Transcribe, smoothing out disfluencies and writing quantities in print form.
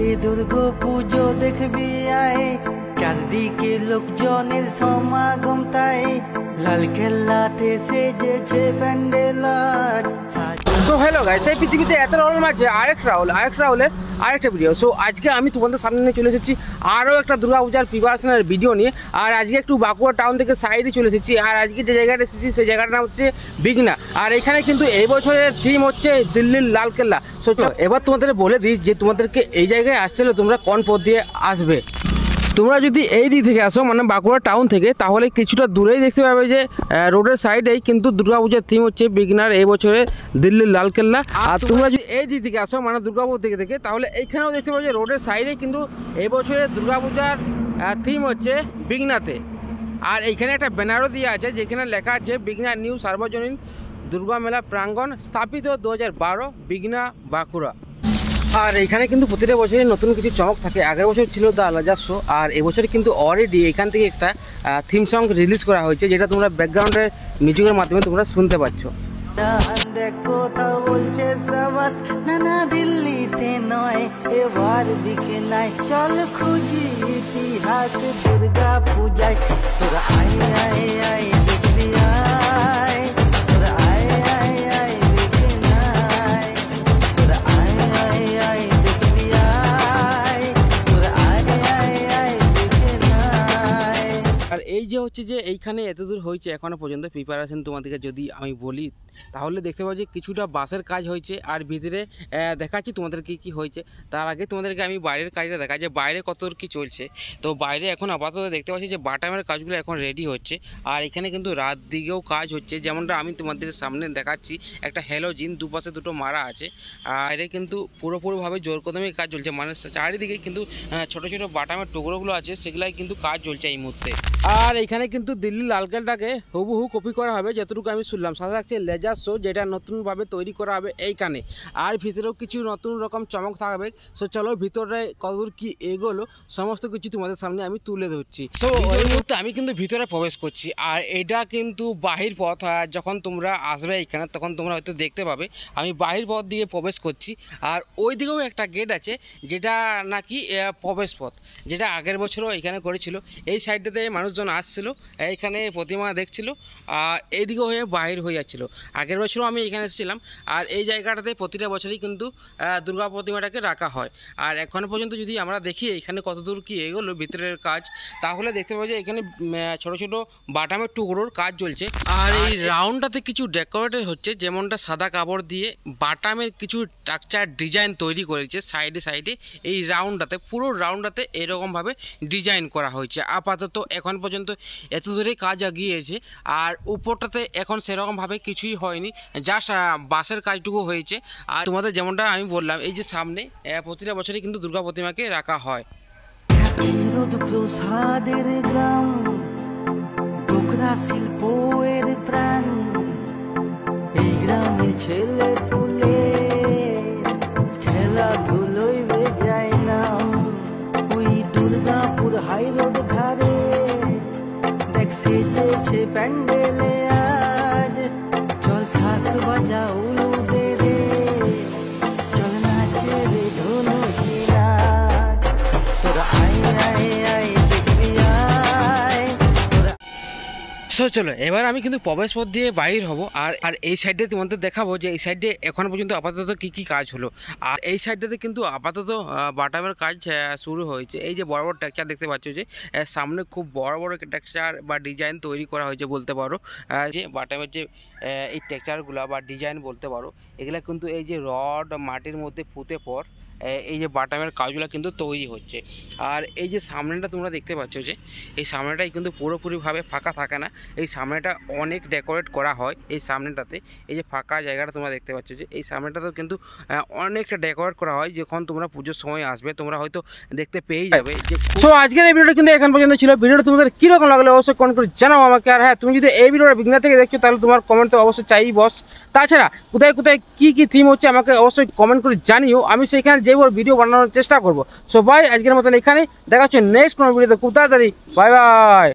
বিঘ্নাতে দুর্গা পুজো দেখবি আয়, চারদিকে লোকজনের সমাগম তাই, লালকেল্লাতে সেজেছে প্যান্ডেল। সো হ্যালো গাইস, এই পৃথিবীতে এত রকম আছে আরেক রাহুলের আরেকটা ভিডিও। সো আজকে আমি তোমাদের সামনে নিয়ে চলে এসেছি আরও একটা দুর্গা পূজার প্রিপারেশনের ভিডিও নিয়ে। আর আজকে একটু বাঁকুড়া টাউন থেকে সাইডে চলে এসেছি। আর আজকে যে জায়গাটা এসেছি সেই জায়গাটার নাম হচ্ছে বিঘ্না। আর এখানে কিন্তু এই বছরের থিম হচ্ছে দিল্লির লালকেল্লা। সো এবার তোমাদের বলে দিই যে তোমাদেরকে এই জায়গায় আসতে হলে তোমরা কোন পথ দিয়ে আসবে। তোমরা যদি এই দিক থেকে আসো মানে বাঁকুড়া টাউন থেকে, তাহলে কিছুটা দূরেই দেখতে পাবে যে রোডের সাইডেই কিন্তু দুর্গাপূজার থিম হচ্ছে বিঘ্নার এই বছরে দিল্লির লালকেল্লা। আর তোমরা যদি এই দিক থেকে আসো মানে দুর্গাপুর দিকে থেকে, তাহলে এইখানেও দেখতে পাবে যে রোডের সাইডে কিন্তু এই বছরের দুর্গাপূজার থিম হচ্ছে বিঘ্নাতে। আর এইখানে একটা ব্যানারও দিয়ে আছে যেখানে লেখা আছে বিঘ্না নিউ সার্বজনীন দুর্গা মেলা প্রাঙ্গণ স্থাপিত 2012 বিঘ্না বাঁকুড়া। আর এখানে কিন্তু প্রতিটা বছরই নতুন কিছু চমক থাকে। আগের বছর ছিল দ্য লাজার শো, আর এবছর কিন্তু অলরেডি এখান থেকে একটা থিম সং রিলিজ করা হয়েছে, যেটা তোমরা ব্যাকগ্রাউন্ডের মিউজিকের মাধ্যমে তোমরা শুনতে পাচ্ছ। কোথাও বলছে সবাস নানা দিল্লিতে নয়, এবার বিকেলায় চল খুঁজি ইতিহাস দুর্গা পূজায়। তোরা আয় আয় আয় দেখবি আয়, তোরা আয় আয় আয় বিকেলায়, তোরা আয় আয় আয় দেখবি আয়, তোরা আয় আয় আয় বিকেলায়। আর এই যে হচ্ছে যে এইখানে এতদূর হয়েছে এখনো পর্যন্ত প্রিপারেশন, তোমাদেরকে যদি আমি বলি তাহলে দেখতে পাবো যে কিছুটা বাসের কাজ হয়েছে। আর ভিতরে দেখাচ্ছি তোমাদের কি হয়েছে। তার আগে তোমাদেরকে আমি বাইরের কাজটা দেখাই যে বাইরে কত কি চলছে। তো বাইরে এখন আপাতত দেখতে পাচ্ছি যে বাটামের কাজগুলো এখন রেডি হচ্ছে। আর এখানে কিন্তু রাত দিকেও কাজ হচ্ছে, যেমনটা আমি তোমাদের সামনে দেখাচ্ছি। একটা হ্যালোজিন দুপাশে দুটো মারা আছে। আর এটা কিন্তু পুরোপুরিভাবে জোর কদমে কাজ চলছে, মানে চারিদিকে কিন্তু ছোটো ছোটো বাটামের টুকরোগুলো আছে, সেগুলাই কিন্তু কাজ চলছে এই মুহূর্তে। আর এখানে কিন্তু দিল্লি লালকেল্লাটাকে হুবহু কপি করা হবে যতটুকু আমি শুনলাম। সাথে থাকছে লেজার শো, যেটা নতুনভাবে তৈরি করা হবে এইখানে। আর ভিতরেও কিছু নতুন রকম চমক থাকবে। সো চলো ভিতরে কতদূর কি এগোলো সমস্ত কিছু তোমাদের সামনে আমি তুলে ধরছি। সো এই মুহূর্তে আমি কিন্তু ভিতরে প্রবেশ করছি। আর এটা কিন্তু বাহির পথ, যখন তোমরা আসবে এখানে তখন তোমরা হয়তো দেখতে পাবে আমি বাহির পথ দিয়ে প্রবেশ করছি। আর ওই দিকেও একটা গেট আছে যেটা নাকি প্রবেশ পথ, যেটা আগের বছরও এখানে করেছিল। এই সাইডটাতে মানুষজন আসছিল, এইখানে প্রতিমা দেখছিল, আর এইদিকে হয়ে বাহির হয়ে যাচ্ছিলো। আগের বছরও আমি এখানে এসেছিলাম। আর এই জায়গাটাতে প্রতিটা বছরই কিন্তু দুর্গা প্রতিমাটাকে রাখা হয়। আর এখনও পর্যন্ত যদি আমরা দেখি এখানে কতদূর কি এগোলো ভিতরের কাজ, তাহলে দেখতে পাবো যে এখানে ছোট ছোট বাটামের টুকরোর কাজ চলছে। আর এই রাউন্ডটাতে কিছু ডেকোরেটেড হচ্ছে, যেমনটা সাদা কাপড় দিয়ে বাটামের কিছু স্ট্রাকচার ডিজাইন তৈরি করেছে সাইডে সাইডে। এই রাউন্ডটাতে পুরো রাউন্ডটাতে এরকমভাবে ডিজাইন করা হয়েছে। আপাতত এখন পর্যন্ত এত দূরে কাজ এগিয়েছে। আর উপরটাতে এখন সেরকমভাবে কিছুই হয়নি, জাস্ট বাসের কাজটুকু হয়েছে। আর তোমাদের যেমনটা আমি বললাম এই যে সামনে প্রতিটা বছরই কিন্তু দুর্গা প্রতিমাকে রাখা হয়। প্রসাদের গ্রাম ডোকরা শিল্প এর প্রাণ, এই গ্রামের ছেলে পুলে খেলাধুলোয় বেজায় নাম। ওই দুর্গাপুর হাই রোড ধারে দেখ সেজেছে প্যান্ডেলে আজ, চল সাত বাজা উলু দে রে, চল নাচে রে ধনুচি নাচ, তোরা আয় আয় আয় দেখবি আয়। সো চলো এবার আমি কিন্তু প্রবেশ পথ দিয়ে বাইর হব। আর এই সাইডে তোমাদের দেখাবো যে এই সাইডে এখন পর্যন্ত আপাতত কি কাজ হলো। আর এই সাইডটাতে কিন্তু আপাতত বাটামের কাজ শুরু হয়েছে। এই যে বড় বড় টেক্সচার দেখতে পাচ্ছ, যে সামনে খুব বড় বড় টেক্সচার বা ডিজাইন তৈরি করা হয়েছে বলতে পারো। যে বাটামের যে এই টেক্সচারগুলো বা ডিজাইন বলতে পারো, এগুলা কিন্তু এই যে রড মাটির মধ্যে পুঁতে পর এই যে বাটামের কাজগুলো কিন্তু তৈরি হচ্ছে। আর এই যে সামনেটা তোমরা দেখতে পাচ্ছ, যে এই সামনেটাই কিন্তু পুরোপুরিভাবে ফাঁকা থাকে না, এই সামনেটা অনেক ডেকোরেট করা হয়। এই সামনেটাতে এই যে ফাঁকা জায়গাটা তোমরা দেখতে পাচ্ছ, যে এই সামনেটাতেও কিন্তু অনেকটা ডেকোরেট করা হয়। যখন তোমরা পুজোর সময় আসবে তোমরা হয়তো দেখতে পেয়ে যাবে। তো আজকের এই ভিডিওটা কিন্তু এখান পর্যন্ত ছিল। ভিডিওটা তোমাদের কীরকম লাগলো অবশ্যই কমেন্ট করে জানাও আমাকে। আর হ্যাঁ, তুমি যদি এই ভিডিওটা বিঘ্না থেকে দেখছো তাহলে তোমার কমেন্ট তো অবশ্যই চাই বস। তাছাড়া কোথায় কোথায় কী থিম হচ্ছে আমাকে অবশ্যই কমেন্ট করে জানিও, আমি সেইখানে যেভাবে ভিডিও বানানোর চেষ্টা করবো। সো বাই, আজকের মতন এখানেই, দেখা হচ্ছে নেক্সট কোনো ভিডিওতে খুব তাড়াতাড়ি। Bye bye.